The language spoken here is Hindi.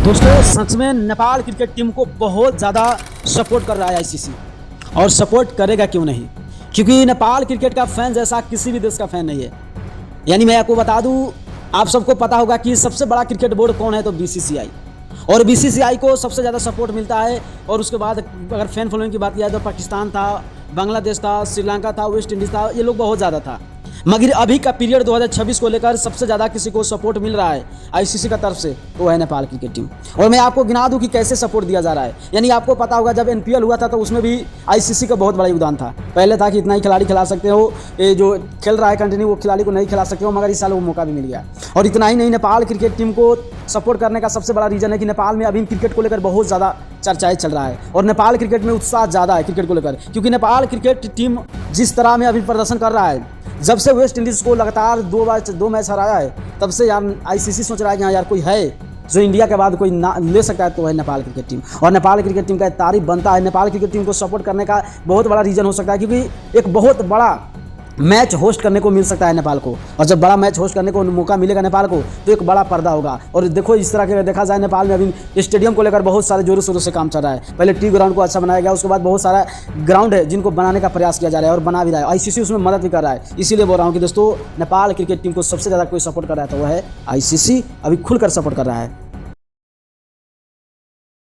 दोस्तों सच में नेपाल क्रिकेट टीम को बहुत ज़्यादा सपोर्ट कर रहा है आईसीसी, और सपोर्ट करेगा क्यों नहीं, क्योंकि नेपाल क्रिकेट का फैन जैसा किसी भी देश का फैन नहीं है। यानी मैं आपको बता दूं, आप सबको पता होगा कि सबसे बड़ा क्रिकेट बोर्ड कौन है, तो बीसीसीआई। और बीसीसीआई को सबसे ज़्यादा सपोर्ट मिलता है। और उसके बाद अगर फैन फॉलोइंग की बात किया तो पाकिस्तान था, बांग्लादेश था, श्रीलंका था, वेस्ट इंडीज़ था, ये लोग बहुत ज़्यादा था। मगर अभी का पीरियड 2026 को लेकर सबसे ज़्यादा किसी को सपोर्ट मिल रहा है आईसीसी का तरफ से, तो है नेपाल क्रिकेट टीम। और मैं आपको गिना दूं कि कैसे सपोर्ट दिया जा रहा है। यानी आपको पता होगा जब एनपीएल हुआ था तो उसमें भी आईसीसी का बहुत बड़ा योगदान था। पहले था कि इतना ही खिलाड़ी खिला सकते हो, ये जो खेल रहा है कंटिन्यू वो खिलाड़ी को नहीं खिला सकते हो, मगर इस साल वो मौका भी मिल गया। और इतना ही नहीं, नेपाल क्रिकेट टीम को सपोर्ट करने का सबसे बड़ा रीज़न है कि नेपाल में अभी क्रिकेट को लेकर बहुत ज़्यादा चर्चाएं चल रहा है, और नेपाल क्रिकेट में उत्साह ज़्यादा है क्रिकेट को लेकर, क्योंकि नेपाल क्रिकेट टीम जिस तरह में अभी प्रदर्शन कर रहा है, जब से वेस्ट इंडीज़ को लगातार दो मैच हराया है, तब से यार आईसीसी सोच रहा है कि हाँ यार कोई है जो इंडिया के बाद कोई ना ले सकता है, तो है नेपाल क्रिकेट टीम। और नेपाल क्रिकेट टीम का तारीफ बनता है। नेपाल क्रिकेट टीम को सपोर्ट करने का बहुत बड़ा रीज़न हो सकता है, क्योंकि एक बहुत बड़ा मैच होस्ट करने को मिल सकता है नेपाल को, और जब बड़ा मैच होस्ट करने को मौका मिलेगा नेपाल को, तो एक बड़ा पर्दा होगा। और देखो इस तरह के देखा जाए, नेपाल में अभी स्टेडियम को लेकर बहुत सारे जोरों शोरों से काम चल रहा है। पहले टी ग्राउंड को अच्छा बनाया गया, उसके बाद बहुत सारा ग्राउंड है जिनको बनाने का प्रयास किया जा रहा है, और बना भी रहा है। आईसीसी उसमें मदद भी कर रहा है। इसीलिए बोल रहा हूँ कि दोस्तों नेपाल क्रिकेट टीम को सबसे ज़्यादा कोई सपोर्ट कर रहा है तो वह है आईसीसी, अभी खुलकर सपोर्ट कर रहा है।